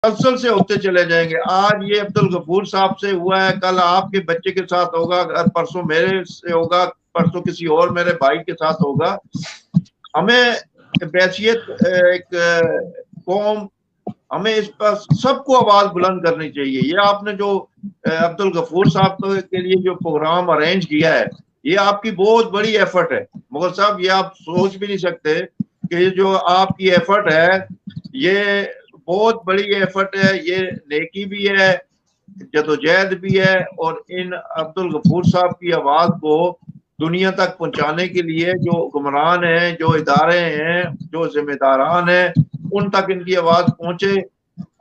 तसलसल से होते चले जाएंगे। आज ये अब्दुल गफूर साहब से हुआ है, कल आपके बच्चे के साथ होगा, परसों मेरे से होगा, परसों किसी और मेरे भाई के साथ होगा। हमें बैसियत एक कौम, हमें इस पर सबको आवाज बुलंद करनी चाहिए। ये आपने जो अब्दुल गफूर साहब के लिए जो प्रोग्राम अरेंज किया है, ये आपकी बहुत बड़ी एफर्ट है मुगल साहब। ये आप सोच भी नहीं सकते कि ये जो आपकी एफर्ट है, ये बहुत बड़ी एफर्ट है, ये नेकी भी है, जदोजहद भी है, और इन अब्दुल गफूर साहब की आवाज को दुनिया तक पहुंचाने के लिए जो हुक्मरान हैं, जो इदारे हैं, जो जिम्मेदारान हैं, उन तक इनकी आवाज पहुंचे।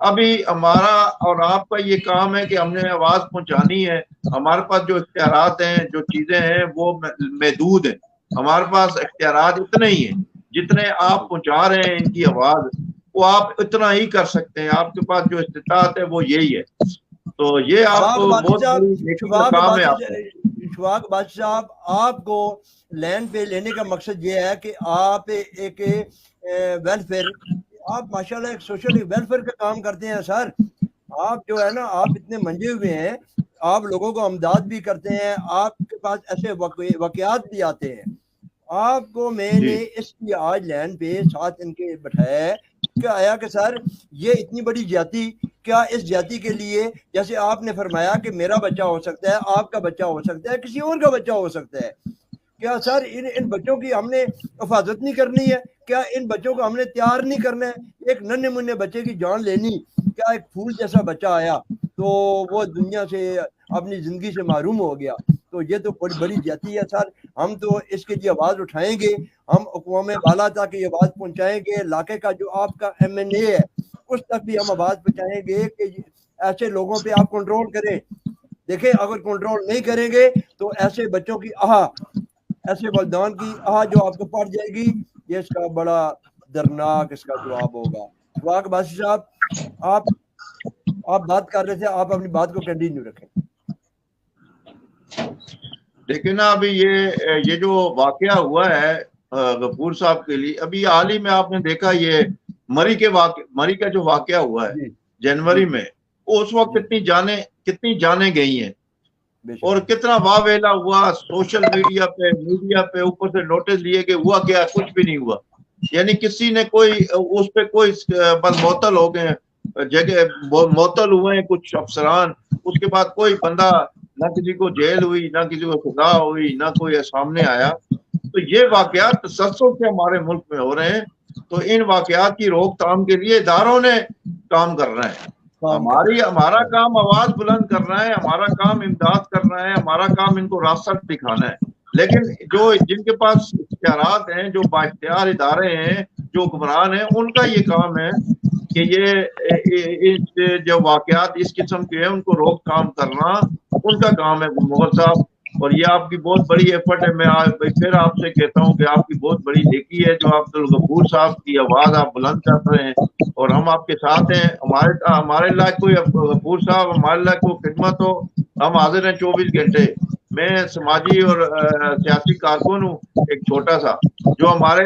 अभी हमारा और आपका ये काम है कि हमने आवाज पहुंचानी है। हमारे पास जो इख्तियारात हैं, जो चीजें हैं, वो महदूद हैं। हमारे पास इख्तियारात इतने ही हैं जितने आप पहुंचा रहे हैं इनकी आवाज, वो आप इतना ही कर सकते हैं। आपके पास जो इस्तिताअत है वो यही है। तो ये आपको बहुत बड़ी काम है। इशफाक बादशाह साहब, आपको लैंड पे लेने का मकसद ये है कि आप एक वेलफेयर, आप माशाल्लाह एक सोशल वेलफेयर का काम करते हैं सर। आप जो है ना, आप इतने मंजे हुए हैं, आप लोगों को अमदाद भी करते हैं, आपके पास ऐसे वाकयात भी आते हैं। आपको मैंने इसलिए आज लैंड पे साथ इनके बैठाया क्या आया कि सर ये इतनी बड़ी ज्यादती, क्या इस ज्यादती के लिए जैसे आपने फरमाया कि मेरा बच्चा हो सकता है, आपका बच्चा हो सकता है, किसी और का बच्चा हो सकता है, क्या सर इन बच्चों की हमने हिफाजत नहीं करनी है? क्या इन बच्चों को हमने तैयार नहीं करना है? एक नन्हे मुन्ने बच्चे की जान लेनी, क्या एक फूल जैसा बच्चा आया तो वो दुनिया से अपनी जिंदगी से महरूम हो गया, तो ये तो बड़ी बड़ी ज्यादती है सर। हम तो इसके लिए आवाज उठाएंगे, हम अक़वाम बाला तक ये आवाज पहुंचाएंगे, इलाके का जो आपका MNA है उस तक भी हम आवाज पहुंचाएंगे कि ऐसे लोगों पे आप कंट्रोल करें। देखें, अगर कंट्रोल नहीं करेंगे तो ऐसे बच्चों की ऐसे बलिदान की जो आपको पड़ जाएगी, ये इसका बड़ा दर्दनाक इसका जवाब होगा। इशफाक बादशाह साहब, आप बात कर रहे थे, आप अपनी बात को कंटिन्यू रखें। देखिए ना, अभी ये जो वाकया हुआ है गफूर साहब के लिए, अभी हाल ही में आपने देखा ये मरी का जो वाकया हुआ है जनवरी में, उस वक्त कितनी जाने गई हैं और कितना वावेला हुआ सोशल मीडिया पे, ऊपर से नोटिस लिए कि हुआ क्या, कुछ भी नहीं हुआ। यानी किसी ने कोई उस पे कोई बस मोतल हो गए, जगह मोतल हुए हैं कुछ अफसरान, उसके बाद कोई बंदा, ना किसी को जेल हुई, ना किसी को सजा हुई, ना कोई सामने आया। तो ये वाकयात तसल्सल से हमारे मुल्क में हो रहे हैं। तो इन वाकयात की रोकथाम के लिए इदारों ने काम करना है। हमारा काम आवाज बुलंद करना है, हमारा काम इमदाद करना है, हमारा काम इनको रास्ता दिखाना है। लेकिन जो जिनके पास इख्तियारात हैं, जो बाइख्तियार इदारे हैं, जो हुक्मरान हैं, उनका ये काम है कि ये जो वाकयात इस किस्म के हैं उनको रोकथाम करना उनका काम है मुगल साहब। और ये आपकी बहुत बड़ी एफर्ट है। मैं फिर आपसे कहता हूँ कि आपकी बहुत बड़ी नेकी है जो आप अब्दुल गफूर साहब की आवाज आप बुलंद कर रहे हैं, और हम आपके साथ हैं। हमारे लायक कोई गफूर साहब, हमारे लायक कोई खिदमत हो, हम हाजिर हैं 24 घंटे। मैं समाजी और सियासी कारकुन हूँ, एक छोटा सा, जो हमारे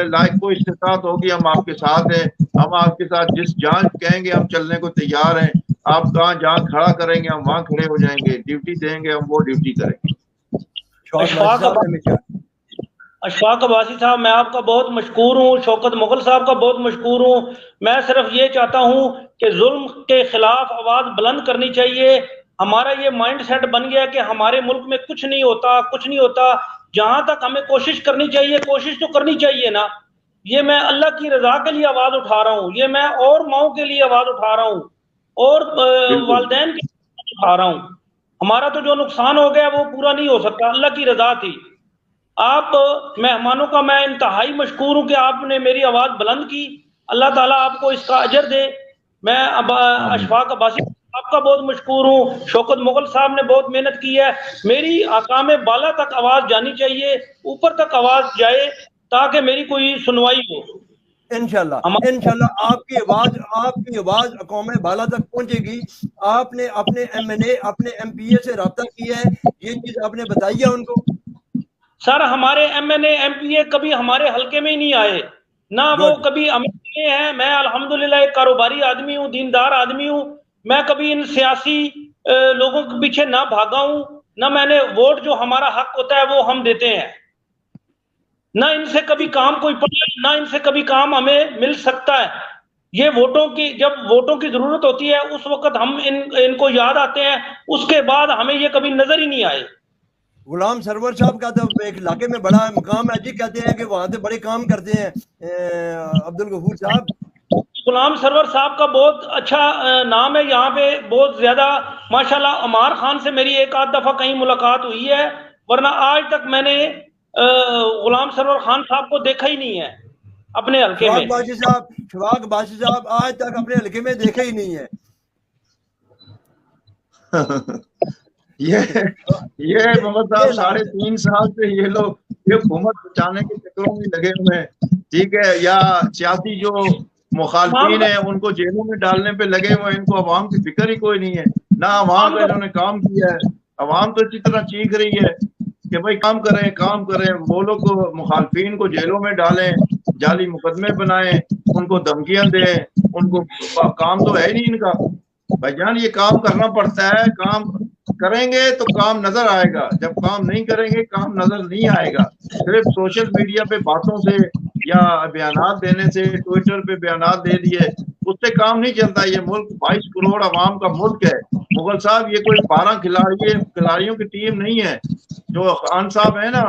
लायक को इस्तिताअत होगी हम आपके साथ हैं। हम आपके साथ जिस जहाँ कहेंगे हम चलने को तैयार हैं। आप जहाँ खड़ा करेंगे हम वहाँ खड़े हो जाएंगे, ड्यूटी देंगे हम वो ड्यूटी करेंगे। अशफाक अब्बासी साहब, मैं आपका बहुत मशकूर हूँ, शौकत मुगल साहब का बहुत मशकूर हूँ। मैं सिर्फ ये चाहता हूँ कि जुल्म के खिलाफ आवाज बुलंद करनी चाहिए। हमारा ये माइंड सेट बन गया कि हमारे मुल्क में कुछ नहीं होता। जहां तक हमें कोशिश करनी चाहिए, कोशिश तो करनी चाहिए ना। ये मैं अल्लाह की रजा के लिए आवाज उठा रहा हूँ, ये मैं और माओ के लिए आवाज उठा रहा हूँ, और वालिदैन के लिए उठा रहा हूँ। हमारा तो जो नुकसान हो गया वो पूरा नहीं हो सकता, अल्लाह की रजा थी। आप मेहमानों का मैं इंतहाई मशकूर हूँ कि आपने मेरी आवाज बुलंद की। अल्लाह ताला आपको इसका अजर दे। मैं अशफाक अब्बासी आपका बहुत मशकूर हूँ। शौकत मुगल साहब ने बहुत मेहनत की है। मेरी आकाम बाला तक आवाज जानी चाहिए, ऊपर तक आवाज जाए ताकि मेरी कोई सुनवाई हो। इंशाल्लाह आपकी आवाज अक़वाम बाला तक पहुंचेगी। आपने अपने MNA, अपने MPA से राब्ता किया है, ये चीज आपने बताई है उनको? सर, हमारे MNA MPA कभी हमारे हल्के में ही नहीं आए, ना वो कभी हमें یہ ہیں، میں الحمدللہ ایک کاروباری آدمی ہوں، دیندار آدمی ہوں، میں کبھی ان سیاسی لوگوں کے پیچھے نہ بھاگا ہوں، نہ میں نے ووٹ جو ہمارا حق ہوتا ہے وہ ہم دیتے ہیں، نہ ان سے کبھی کام کوئی پڑا، نہ ان سے کبھی کام ہمیں مل سکتا ہے۔ یہ ووٹوں کی، جب ووٹوں کی ضرورت ہوتی ہے اس وقت ہم ان کو یاد آتے ہیں، اس کے بعد ہمیں یہ کبھی نظر ہی نہیں آئے۔ غلام سرور صاحب کا تو ایک علاقے میں بڑا مقام ہے جی، کہتے ہیں کہ وہاں سے بڑے کام کرتے ہیں عبدالغفور صاحب۔ غلام سرور صاحب کا بہت اچھا نام ہے یہاں پہ، بہت زیادہ ماشاءاللہ۔ عمار خان سے میری ایک آدھ دفعہ کہیں ملاقات ہوئی ہے، ورنہ آج تک میں نے غلام سرور خان صاحب کو دیکھا ہی نہیں ہے اپنے حلقے میں۔ شفاق باشی صاحب آج تک اپنے حلقے میں دیکھا ہی نہیں ہے۔ یہ محمد صاحب 3.5 سال سے یہ لوگ یہ حکومت بچانے کے چکروں میں لگے ہوئے ہیں، ٹھیک ہے، یا سیاسی جو مخالفین ہیں ان کو جیلوں میں ڈالنے پہ لگے ہوئے ہیں، ان کو عوام کی فکر ہی کوئی نہیں ہے، نہ عوام کا انہوں نے کام کیا ہے۔ عوام تو اسی طرح چیخ رہی ہے کہ بھائی کام کریں کام کریں، وہ لوگ مخالفین کو جیلوں میں ڈالیں، جعلی مقدمے بنائیں، ان کو دھمکیاں دیں، ان کو کام تو ہے نہیں ان کا۔ بھائی جان یہ کام کرنا پڑتا ہے، کام کریں گے تو کام نظر آئے گا، جب کام نہیں کریں گے کام نظر نہیں آئے گا۔ صرف سوشل میڈیا پہ باتوں سے یا بیانات دینے سے، ٹویٹر پہ بیانات دے دیے، اس سے کام نہیں چلتا۔ یہ ملک 22 کروڑ عوام کا ملک ہے مغل صاحب، یہ کوئی 12 کھلاڑیوں کی ٹیم نہیں ہے۔ جو خان صاحب ہیں نا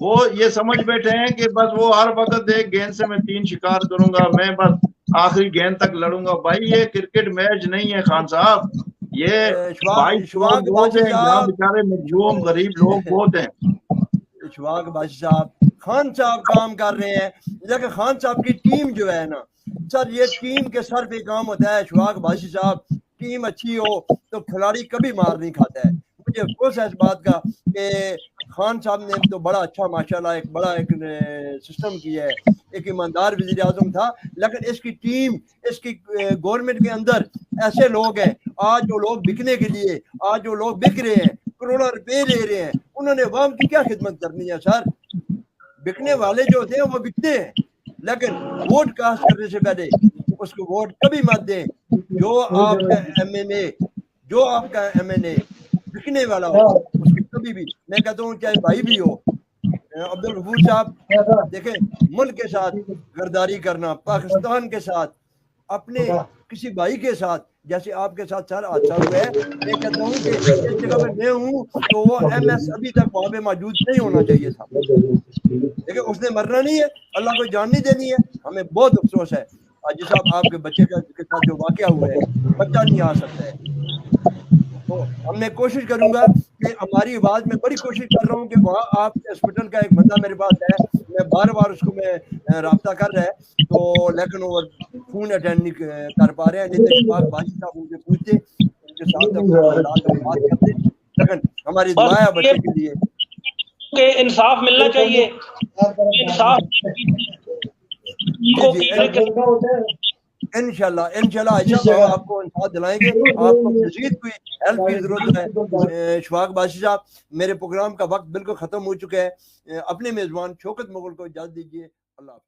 وہ یہ سمجھ بیٹھے ہیں کہ بس وہ ہر وقت ایک گیند سے میں 3 شکار کروں گا، میں بس آخری گیند تک لڑوں گا۔ بھائی یہ کرکٹ میچ نہیں ہے خان صاحب، یہ 22 کروڑ لوگ ہیں یہاں، بیچارے مظلوم غریب لوگ بہت ہیں۔ اشفاق باشی صاحب، خان صاحب کام کر رہے ہیں، لیکن خان صاحب کی ٹیم جو ہے نا سر، یہ ٹیم کے سر پہ کام ہوتا ہے۔ اشفاق باشی صاحب، ٹیم اچھی ہو تو کھلاڑی کبھی مار نہیں کھاتا ہے۔ مجھے افسوس ہے اس بات کا کہ خان صاحب نے تو بڑا اچھا ماشاءاللہ ایک بڑا ایک سسٹم کیا ہے، ایک ایماندار وزیر اعظم تھا، لیکن اس کی ٹیم، اس کی گورنمنٹ کے اندر ایسے لوگ ہیں، آج جو لوگ بکنے کے لیے، آج جو لوگ بک رہے ہیں، کروڑوں روپے لے رہے ہیں، انہوں نے عوام کی کیا خدمت کرنی ہے سر؟ بکنے والے جو ہوتے ہیں وہ بکتے ہیں، لیکن ووٹ کاسٹ کرنے سے پہلے اس کو ووٹ کبھی مت دیں۔ جو آپ کا ایم این اے بکنے والا ہو اس کی کبھی بھی، میں کہتا ہوں چاہے بھائی بھی ہو۔ عبدالغفور صاحب دیکھیں، ملک کے ساتھ غداری کرنا، پاکستان کے ساتھ، اپنے کسی بھائی کے ساتھ، جیسے آپ کے ساتھ سر حادثہ ہوا ہے، میں کہتا ہوں کہ جس جگہ پہ میں ہوں تو وہ ایم ایس ابھی تک وہاں پہ موجود نہیں ہونا چاہیے تھا، لیکن اس نے مرنا نہیں ہے، اللہ کو جان نہیں دینی ہے۔ ہمیں بہت افسوس ہے حاجی صاحب، آپ کے بچے کے ساتھ جو واقعہ ہوا ہے، بچہ نہیں آ سکتا ہے۔ تو ہم نے کوشش کروں گا کہ ہماری آواز میں بڑی کوشش کر رہا ہوں کہ وہاں آپ کے ہاسپٹل کا ایک بندہ میرے پاس ہے، میں بار بار اس کو میں رابطہ کر رہا ہے، تو لیکن وہ فون اٹینڈ نہیں کر پا رہے ہیں، نہیں تو اشفاق باشی صاحب ان سے پوچھتے، ان کے ساتھ بات کرتے، لیکن ہماری دعا ہے بچے کے لیے کہ انصاف ملنا چاہیے، انصاف انشاءاللہ ہم آپ کو انصاف دلائیں گے۔ آپ کو مزید کوئی ہیلپ کی ضرورت ہے اشفاق باشی صاحب، میرے پروگرام کا وقت بالکل ختم ہو چکا ہے۔ اپنے میزبان شوکت مغل کو اجازت دیجیے، اللہ حافظ۔